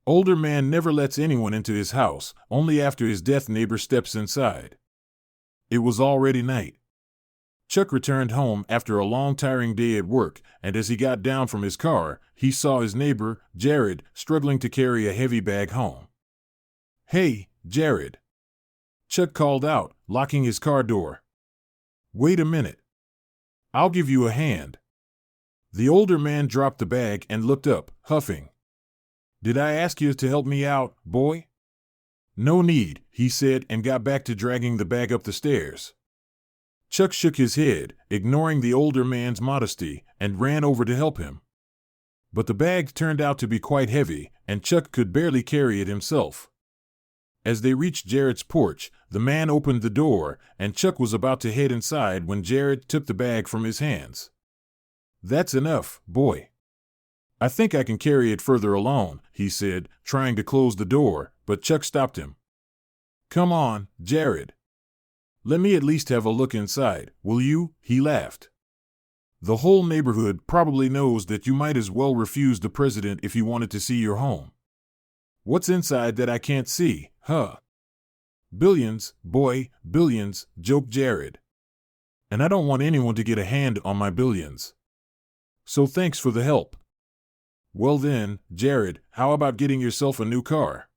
Older man never lets anyone into his house, only after his deaf neighbor steps inside. It was already night. Chuck returned home after a long tiring day at work, and as he got down from his car, he saw his neighbor, Jared, struggling to carry a heavy bag home. "Hey, Jared," Chuck called out, locking his car door. "Wait a minute. I'll give you a hand." The older man dropped the bag and looked up, huffing. "Did I ask you to help me out, boy?" "No need," he said, and got back to dragging the bag up the stairs. Chuck shook his head, ignoring the older man's modesty, and ran over to help him. But the bag turned out to be quite heavy, and Chuck could barely carry it himself. As they reached Jared's porch, the man opened the door, and Chuck was about to head inside when Jared took the bag from his hands. "That's enough, boy. I think I can carry it further alone," he said, trying to close the door, but Chuck stopped him. "Come on, Jared. Let me at least have a look inside, will you?" he laughed. "The whole neighborhood probably knows that you might as well refuse the president if he wanted to see your home. What's inside that I can't see, huh?" "Billions, boy, billions," joked Jared. "And I don't want anyone to get a hand on my billions. So thanks for the help." "Well then, Jared, how about getting yourself a new car?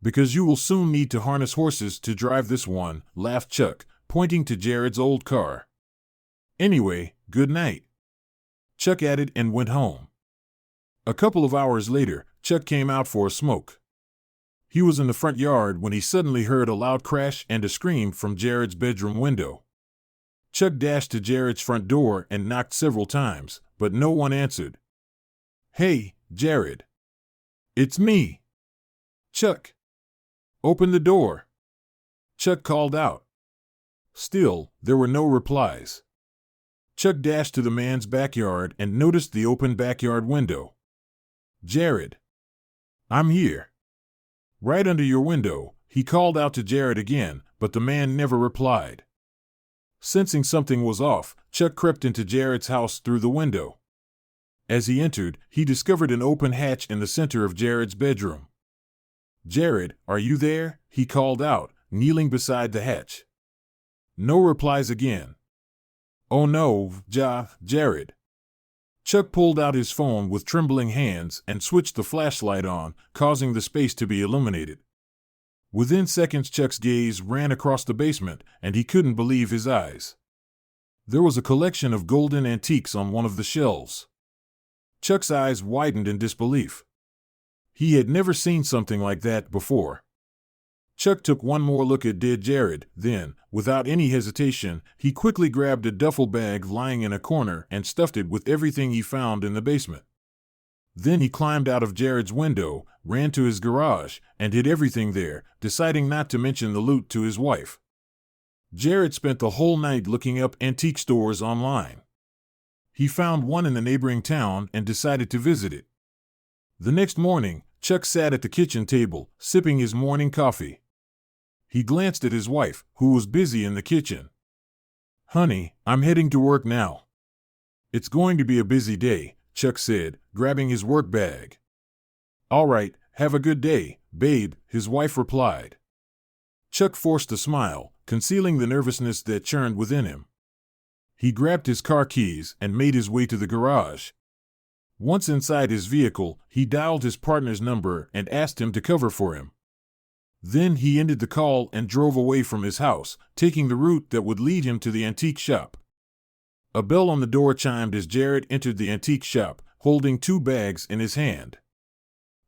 Because you will soon need to harness horses to drive this one," laughed Chuck, pointing to Jared's old car. "Anyway, good night," Chuck added and went home. A couple of hours later, Chuck came out for a smoke. He was in the front yard when he suddenly heard a loud crash and a scream from Jared's bedroom window. Chuck dashed to Jared's front door and knocked several times, but no one answered. "Hey, Jared. It's me. Chuck. Open the door," Chuck called out. Still, there were no replies. Chuck dashed to the man's backyard and noticed the open backyard window. "Jared. I'm here. Right under your window," he called out to Jared again, but the man never replied. Sensing something was off, Chuck crept into Jared's house through the window. As he entered, he discovered an open hatch in the center of Jared's bedroom. "Jared, are you there?" he called out, kneeling beside the hatch. No replies again. "Oh no, Jared." Chuck pulled out his phone with trembling hands and switched the flashlight on, causing the space to be illuminated. Within seconds, Chuck's gaze ran across the basement, and he couldn't believe his eyes. There was a collection of golden antiques on one of the shelves. Chuck's eyes widened in disbelief. He had never seen something like that before. Chuck took one more look at dead Jared, then, without any hesitation, he quickly grabbed a duffel bag lying in a corner and stuffed it with everything he found in the basement. Then he climbed out of Jared's window, ran to his garage, and hid everything there, deciding not to mention the loot to his wife. Jared spent the whole night looking up antique stores online. He found one in the neighboring town and decided to visit it. The next morning, Chuck sat at the kitchen table, sipping his morning coffee. He glanced at his wife, who was busy in the kitchen. "Honey, I'm heading to work now." "It's going to be a busy day," Chuck said, grabbing his work bag. "All right, have a good day, babe," his wife replied. Chuck forced a smile, concealing the nervousness that churned within him. He grabbed his car keys and made his way to the garage. Once inside his vehicle, he dialed his partner's number and asked him to cover for him. Then he ended the call and drove away from his house, taking the route that would lead him to the antique shop. A bell on the door chimed as Jared entered the antique shop, holding 2 bags in his hand.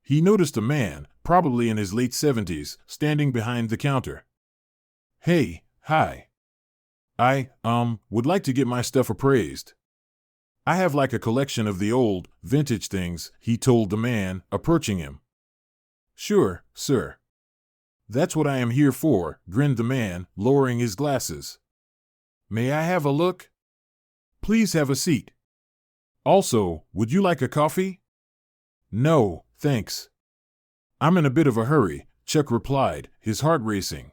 He noticed a man, probably in his late 70s, standing behind the counter. "Hey, hi. I would like to get my stuff appraised. I have like a collection of the old, vintage things," he told the man, approaching him. "Sure, sir. That's what I am here for," grinned the man, lowering his glasses. "May I have a look?" "Please have a seat. Also, would you like a coffee?" "No, thanks. I'm in a bit of a hurry," Chuck replied, his heart racing.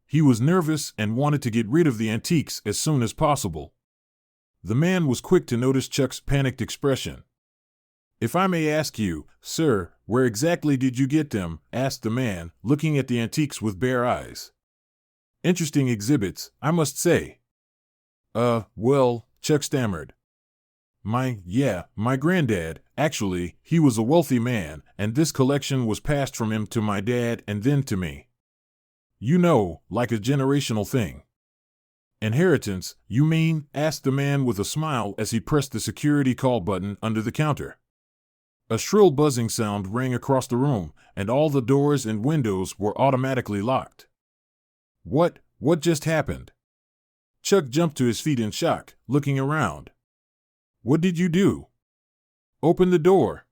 He was nervous and wanted to get rid of the antiques as soon as possible. The man was quick to notice Chuck's panicked expression. "If I may ask you, sir, Where exactly did you get them? Asked the man, looking at the antiques with bare eyes. Interesting exhibits, I must say. Well, Chuck stammered. My granddad, actually, he was a wealthy man, and this collection was passed from him to my dad and then to me. You know, like a generational thing. Inheritance, you mean? Asked the man with a smile as he pressed the security call button under the counter. A shrill buzzing sound rang across the room, and all the doors and windows were automatically locked. What just happened? Chuck jumped to his feet in shock, looking around. What did you do? Open the door.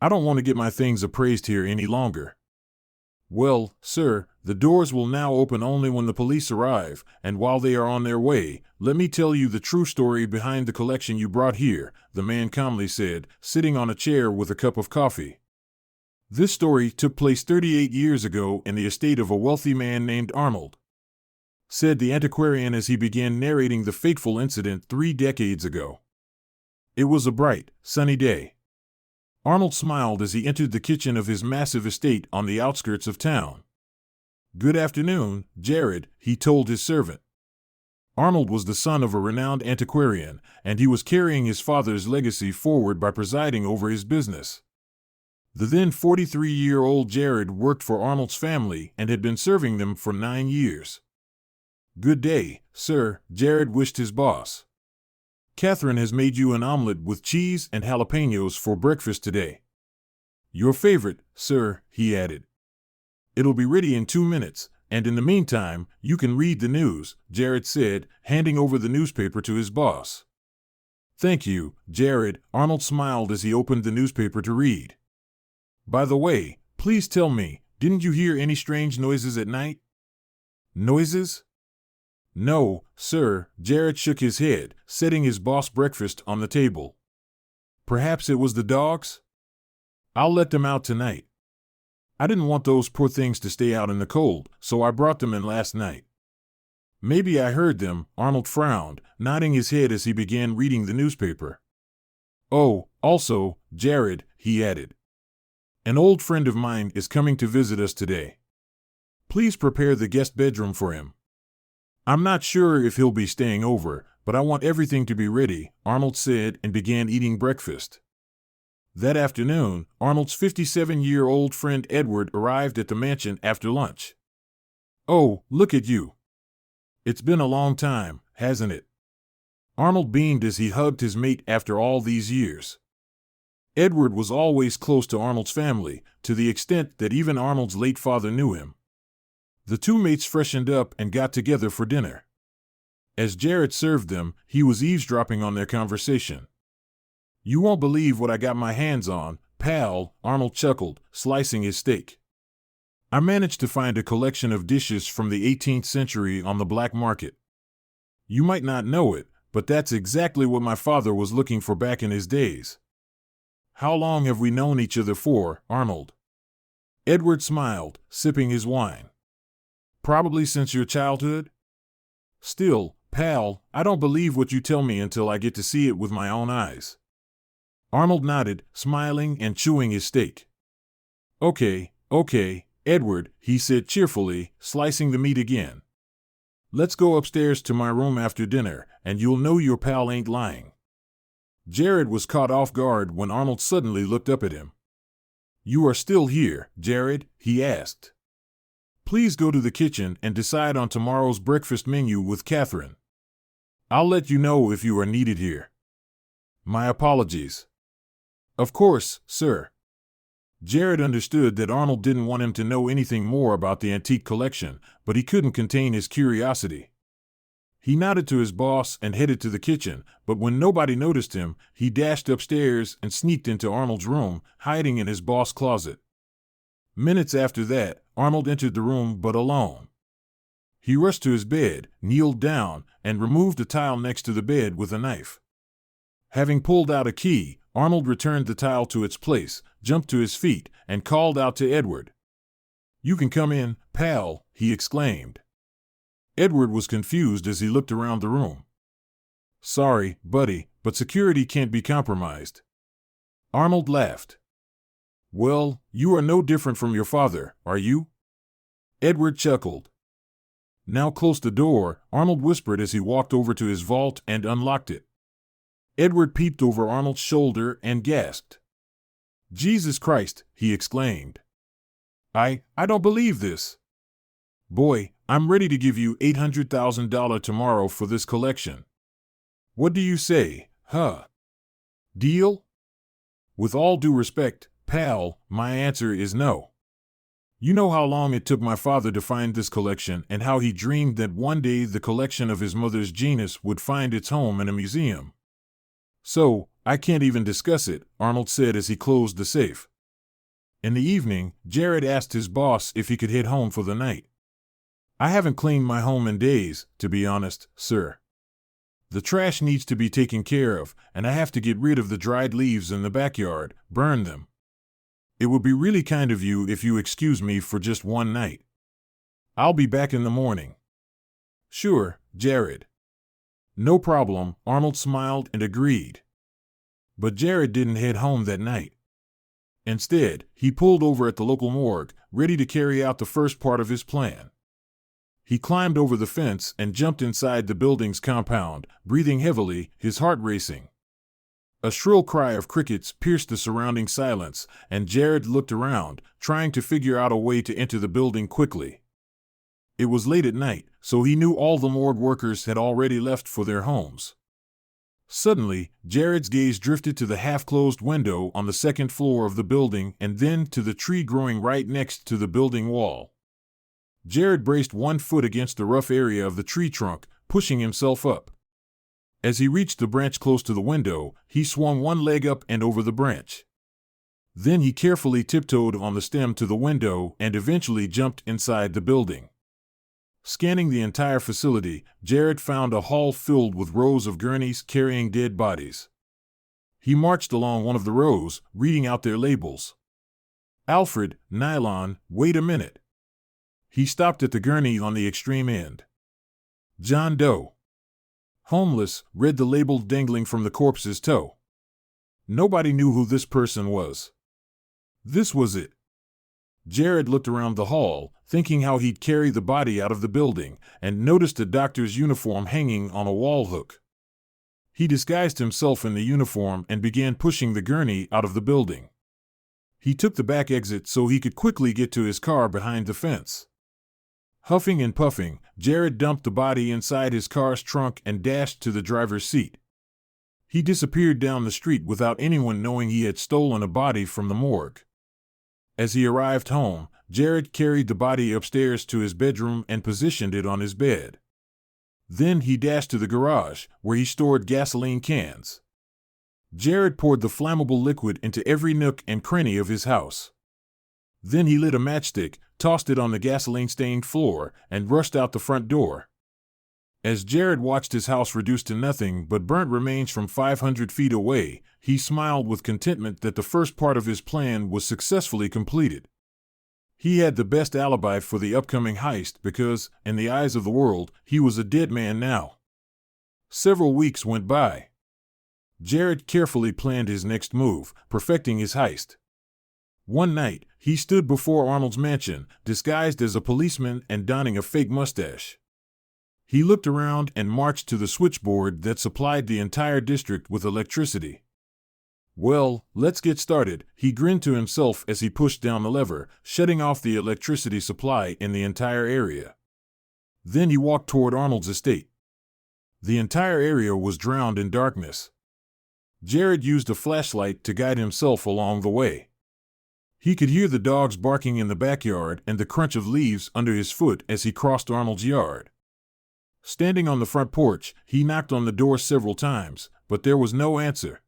I don't want to get my things appraised here any longer. Well, sir, the doors will now open only when the police arrive, and while they are on their way, let me tell you the true story behind the collection you brought here, the man calmly said, sitting on a chair with a cup of coffee. This story took place 38 years ago in the estate of a wealthy man named Arnold, said the antiquarian as he began narrating the fateful incident 3 decades ago. It was a bright, sunny day. Arnold smiled as he entered the kitchen of his massive estate on the outskirts of town. Good afternoon, Jared, he told his servant. Arnold was the son of a renowned antiquarian, and he was carrying his father's legacy forward by presiding over his business. The then 43-year-old Jared worked for Arnold's family and had been serving them for 9 years. Good day, sir, Jared wished his boss. Catherine has made you an omelet with cheese and jalapenos for breakfast today. Your favorite, sir, he added. It'll be ready in 2 minutes, and in the meantime, you can read the news, Jared said, handing over the newspaper to his boss. Thank you, Jared, Arnold smiled as he opened the newspaper to read. By the way, please tell me, didn't you hear any strange noises at night? Noises? No, sir, Jared shook his head, setting his boss breakfast on the table. Perhaps it was the dogs? I'll let them out tonight. I didn't want those poor things to stay out in the cold, so I brought them in last night. Maybe I heard them, Arnold frowned, nodding his head as he began reading the newspaper. Oh, also, Jared, he added. An old friend of mine is coming to visit us today. Please prepare the guest bedroom for him. I'm not sure if he'll be staying over, but I want everything to be ready, Arnold said and began eating breakfast. That afternoon, Arnold's 57-year-old friend Edward arrived at the mansion after lunch. Oh, look at you. It's been a long time, hasn't it? Arnold beamed as he hugged his mate after all these years. Edward was always close to Arnold's family, to the extent that even Arnold's late father knew him. The two mates freshened up and got together for dinner. As Jared served them, he was eavesdropping on their conversation. You won't believe what I got my hands on, pal, Arnold chuckled, slicing his steak. I managed to find a collection of dishes from the 18th century on the black market. You might not know it, but that's exactly what my father was looking for back in his days. How long have we known each other for, Arnold? Edward smiled, sipping his wine. Probably since your childhood? Still, pal, I don't believe what you tell me until I get to see it with my own eyes. Arnold nodded, smiling and chewing his steak. Okay, Edward, he said cheerfully, slicing the meat again. Let's go upstairs to my room after dinner, and you'll know your pal ain't lying. Jared was caught off guard when Arnold suddenly looked up at him. You are still here, Jared? He asked. Please go to the kitchen and decide on tomorrow's breakfast menu with Catherine. I'll let you know if you are needed here. My apologies. Of course, sir. Jared understood that Arnold didn't want him to know anything more about the antique collection, but he couldn't contain his curiosity. He nodded to his boss and headed to the kitchen, but when nobody noticed him, he dashed upstairs and sneaked into Arnold's room, hiding in his boss' closet. Minutes after that, Arnold entered the room but alone. He rushed to his bed, kneeled down, and removed a tile next to the bed with a knife. Having pulled out a key, Arnold returned the tile to its place, jumped to his feet, and called out to Edward. You can come in, pal, he exclaimed. Edward was confused as he looked around the room. Sorry, buddy, but security can't be compromised. Arnold laughed. Well, you are no different from your father, are you? Edward chuckled. Now close the door, Arnold whispered as he walked over to his vault and unlocked it. Edward peeped over Arnold's shoulder and gasped. Jesus Christ, he exclaimed. I don't believe this. Boy, I'm ready to give you $800,000 tomorrow for this collection. What do you say, huh? Deal? With all due respect, pal, my answer is no. You know how long it took my father to find this collection and how he dreamed that one day the collection of his mother's genius would find its home in a museum. So, I can't even discuss it, Arnold said as he closed the safe. In the evening, Jared asked his boss if he could head home for the night. I haven't cleaned my home in days, to be honest, sir. The trash needs to be taken care of, and I have to get rid of the dried leaves in the backyard, burn them. It would be really kind of you if you excuse me for just one night. I'll be back in the morning. Sure, Jared. No problem, Arnold smiled and agreed. But Jared didn't head home that night. Instead, he pulled over at the local morgue, ready to carry out the first part of his plan. He climbed over the fence and jumped inside the building's compound, breathing heavily, his heart racing. A shrill cry of crickets pierced the surrounding silence, and Jared looked around, trying to figure out a way to enter the building quickly. It was late at night, so he knew all the morgue workers had already left for their homes. Suddenly, Jared's gaze drifted to the half-closed window on the second floor of the building and then to the tree growing right next to the building wall. Jared braced one foot against the rough area of the tree trunk, pushing himself up. As he reached the branch close to the window, he swung one leg up and over the branch. Then he carefully tiptoed on the stem to the window and eventually jumped inside the building. Scanning the entire facility, Jared found a hall filled with rows of gurneys carrying dead bodies. He marched along one of the rows, reading out their labels. Alfred, nylon, wait a minute. He stopped at the gurney on the extreme end. John Doe. Homeless, read the label dangling from the corpse's toe. Nobody knew who this person was. This was it. Jared looked around the hall, thinking how he'd carry the body out of the building, and noticed a doctor's uniform hanging on a wall hook. He disguised himself in the uniform and began pushing the gurney out of the building. He took the back exit so he could quickly get to his car behind the fence. Huffing and puffing, Jared dumped the body inside his car's trunk and dashed to the driver's seat. He disappeared down the street without anyone knowing he had stolen a body from the morgue. As he arrived home, Jared carried the body upstairs to his bedroom and positioned it on his bed. Then he dashed to the garage, where he stored gasoline cans. Jared poured the flammable liquid into every nook and cranny of his house. Then he lit a matchstick, tossed it on the gasoline-stained floor, and rushed out the front door. As Jared watched his house reduced to nothing but burnt remains from 500 feet away, he smiled with contentment that the first part of his plan was successfully completed. He had the best alibi for the upcoming heist because, in the eyes of the world, he was a dead man now. Several weeks went by. Jared carefully planned his next move, perfecting his heist. One night, he stood before Arnold's mansion, disguised as a policeman and donning a fake mustache. He looked around and marched to the switchboard that supplied the entire district with electricity. Well, let's get started, he grinned to himself as he pushed down the lever, shutting off the electricity supply in the entire area. Then he walked toward Arnold's estate. The entire area was drowned in darkness. Jared used a flashlight to guide himself along the way. He could hear the dogs barking in the backyard and the crunch of leaves under his foot as he crossed Arnold's yard. Standing on the front porch, he knocked on the door several times, but there was no answer.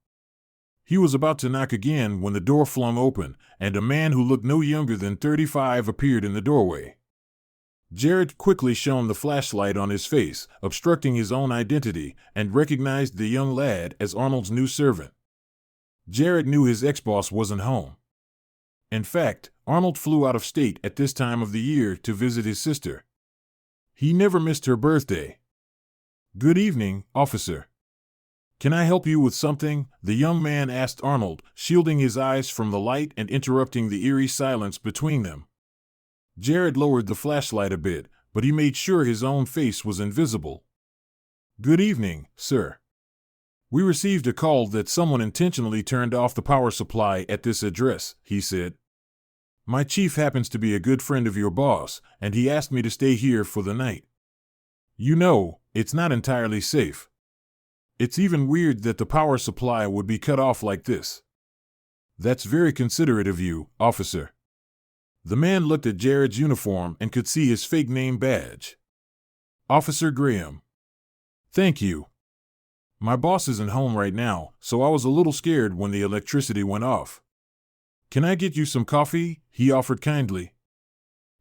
He was about to knock again when the door flung open, and a man who looked no younger than 35 appeared in the doorway. Jared quickly shone the flashlight on his face, obstructing his own identity, and recognized the young lad as Arnold's new servant. Jared knew his ex-boss wasn't home. In fact, Arnold flew out of state at this time of the year to visit his sister. He never missed her birthday. "Good evening, officer." "Can I help you with something?" the young man asked Arnold, shielding his eyes from the light and interrupting the eerie silence between them. Jared lowered the flashlight a bit, but he made sure his own face was invisible. "Good evening, sir. We received a call that someone intentionally turned off the power supply at this address," he said. "My chief happens to be a good friend of your boss, and he asked me to stay here for the night. You know, it's not entirely safe. It's even weird that the power supply would be cut off like this." "That's very considerate of you, officer." The man looked at Jared's uniform and could see his fake name badge. "Officer Graham." "Thank you. My boss isn't home right now, so I was a little scared when the electricity went off." "Can I get you some coffee?" he offered kindly.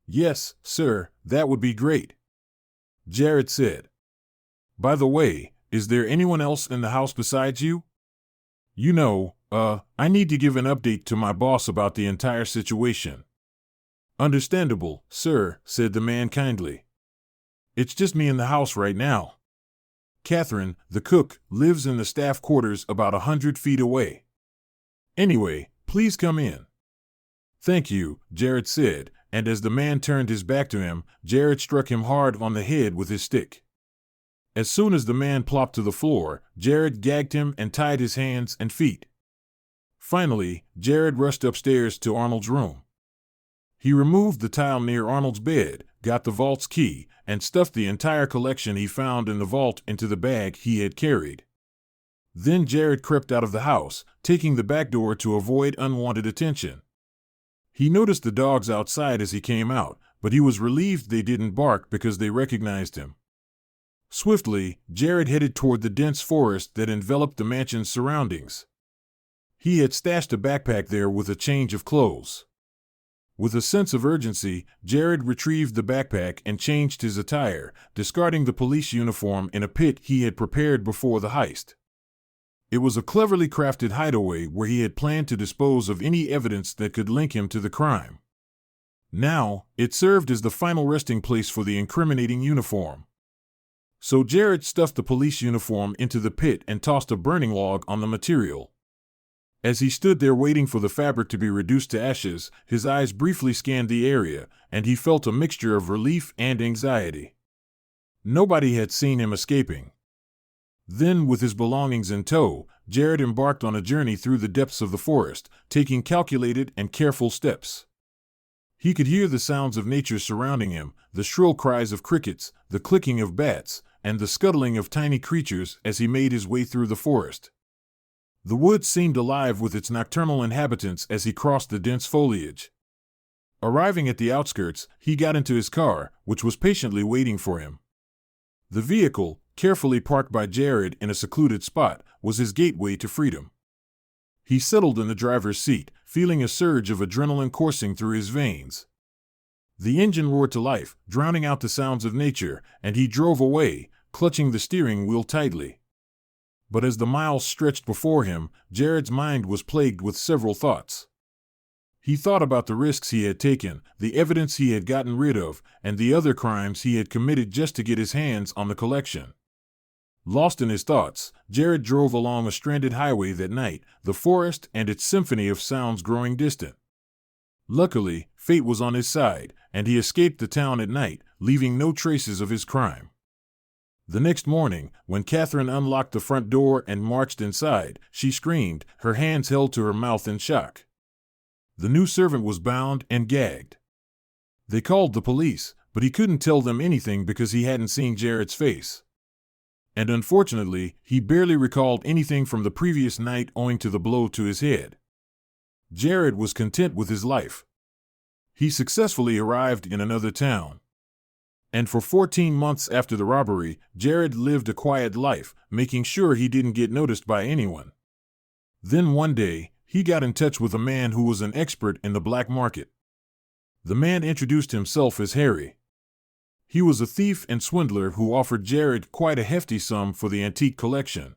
"Yes, sir, that would be great," Jared said. "By the way, is there anyone else in the house besides you? You know, I need to give an update to my boss about the entire situation." "Understandable, sir," said the man kindly. "It's just me in the house right now. Catherine, the cook, lives in the staff quarters about 100 feet away. Anyway, please come in." "Thank you," Jared said, and as the man turned his back to him, Jared struck him hard on the head with his stick. As soon as the man plopped to the floor, Jared gagged him and tied his hands and feet. Finally, Jared rushed upstairs to Arnold's room. He removed the tile near Arnold's bed, got the vault's key, and stuffed the entire collection he found in the vault into the bag he had carried. Then Jared crept out of the house, taking the back door to avoid unwanted attention. He noticed the dogs outside as he came out, but he was relieved they didn't bark because they recognized him. Swiftly, Jared headed toward the dense forest that enveloped the mansion's surroundings. He had stashed a backpack there with a change of clothes. With a sense of urgency, Jared retrieved the backpack and changed his attire, discarding the police uniform in a pit he had prepared before the heist. It was a cleverly crafted hideaway where he had planned to dispose of any evidence that could link him to the crime. Now, it served as the final resting place for the incriminating uniform. So Jared stuffed the police uniform into the pit and tossed a burning log on the material. As he stood there waiting for the fabric to be reduced to ashes, his eyes briefly scanned the area, and he felt a mixture of relief and anxiety. Nobody had seen him escaping. Then, with his belongings in tow, Jared embarked on a journey through the depths of the forest, taking calculated and careful steps. He could hear the sounds of nature surrounding him, the shrill cries of crickets, the clicking of bats, and the scuttling of tiny creatures as he made his way through the forest. The woods seemed alive with its nocturnal inhabitants as he crossed the dense foliage. Arriving at the outskirts, he got into his car, which was patiently waiting for him. The vehicle, carefully parked by Jared in a secluded spot, was his gateway to freedom. He settled in the driver's seat, feeling a surge of adrenaline coursing through his veins. The engine roared to life, drowning out the sounds of nature, and he drove away, clutching the steering wheel tightly. But as the miles stretched before him, Jared's mind was plagued with several thoughts. He thought about the risks he had taken, the evidence he had gotten rid of, and the other crimes he had committed just to get his hands on the collection. Lost in his thoughts, Jared drove along a stranded highway that night, the forest and its symphony of sounds growing distant. Luckily, fate was on his side, and he escaped the town at night, leaving no traces of his crime. The next morning, when Catherine unlocked the front door and marched inside, she screamed, her hands held to her mouth in shock. The new servant was bound and gagged. They called the police, but he couldn't tell them anything because he hadn't seen Jared's face. And unfortunately, he barely recalled anything from the previous night owing to the blow to his head. Jared was content with his life. He successfully arrived in another town. And for 14 months after the robbery, Jared lived a quiet life, making sure he didn't get noticed by anyone. Then one day, he got in touch with a man who was an expert in the black market. The man introduced himself as Harry. He was a thief and swindler who offered Jared quite a hefty sum for the antique collection.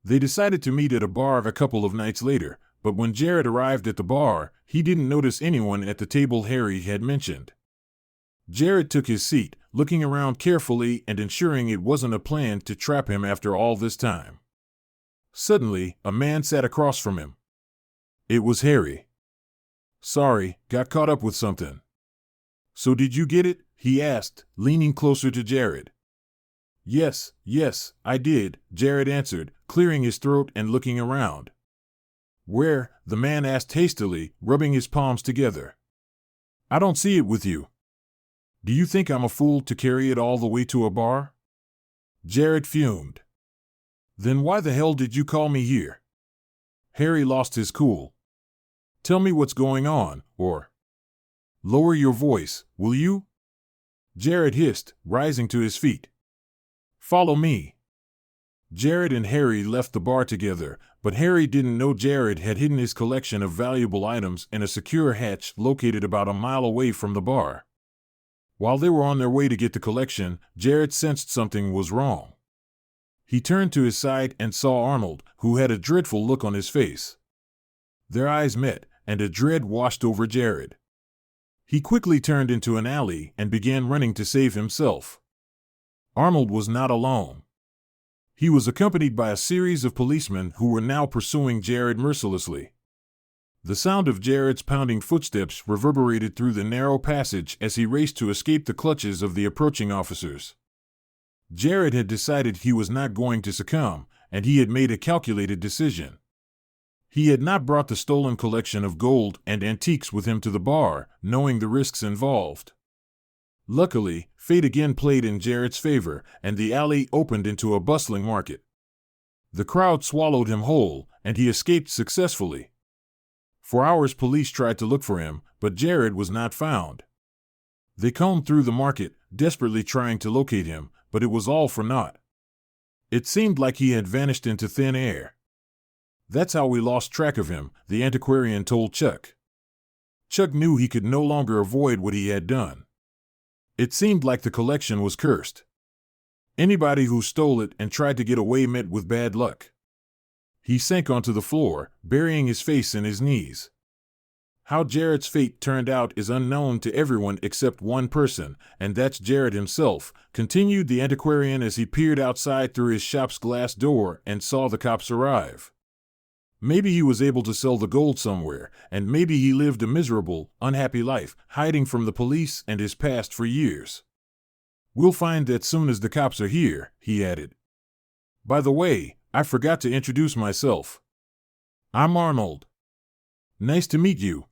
They decided to meet at a bar a couple of nights later, but when Jared arrived at the bar, he didn't notice anyone at the table Harry had mentioned. Jared took his seat, looking around carefully and ensuring it wasn't a plan to trap him after all this time. Suddenly, a man sat across from him. It was Harry. "Sorry, got caught up with something." "So did you get it?" he asked, leaning closer to Jared. Yes, I did," Jared answered, clearing his throat and looking around. "Where?" the man asked hastily, rubbing his palms together. "I don't see it with you. Do you think I'm a fool to carry it all the way to a bar?" Jared fumed. "Then why the hell did you call me here?" Harry lost his cool. "Tell me what's going on, or—" "Lower your voice, will you?" Jared hissed, rising to his feet. "Follow me." Jared and Harry left the bar together, but Harry didn't know Jared had hidden his collection of valuable items in a secure hatch located about a mile away from the bar. While they were on their way to get the collection, Jared sensed something was wrong. He turned to his side and saw Arnold, who had a dreadful look on his face. Their eyes met, and a dread washed over Jared. He quickly turned into an alley and began running to save himself. Arnold was not alone. He was accompanied by a series of policemen who were now pursuing Jared mercilessly. The sound of Jared's pounding footsteps reverberated through the narrow passage as he raced to escape the clutches of the approaching officers. Jared had decided he was not going to succumb, and he had made a calculated decision. He had not brought the stolen collection of gold and antiques with him to the bar, knowing the risks involved. Luckily, fate again played in Jared's favor, and the alley opened into a bustling market. The crowd swallowed him whole, and he escaped successfully. For hours police tried to look for him, but Jared was not found. They combed through the market, desperately trying to locate him, but it was all for naught. It seemed like he had vanished into thin air. "That's how we lost track of him," the antiquarian told Chuck. Chuck knew he could no longer avoid what he had done. It seemed like the collection was cursed. Anybody who stole it and tried to get away met with bad luck. He sank onto the floor, burying his face in his knees. How Jared's fate turned out is unknown to everyone except one person, and that's Jared himself, continued the antiquarian as he peered outside through his shop's glass door and saw the cops arrive. Maybe he was able to sell the gold somewhere, and maybe he lived a miserable, unhappy life, hiding from the police and his past for years. "We'll find that soon as the cops are here," he added. "By the way, I forgot to introduce myself. I'm Arnold." "Nice to meet you,"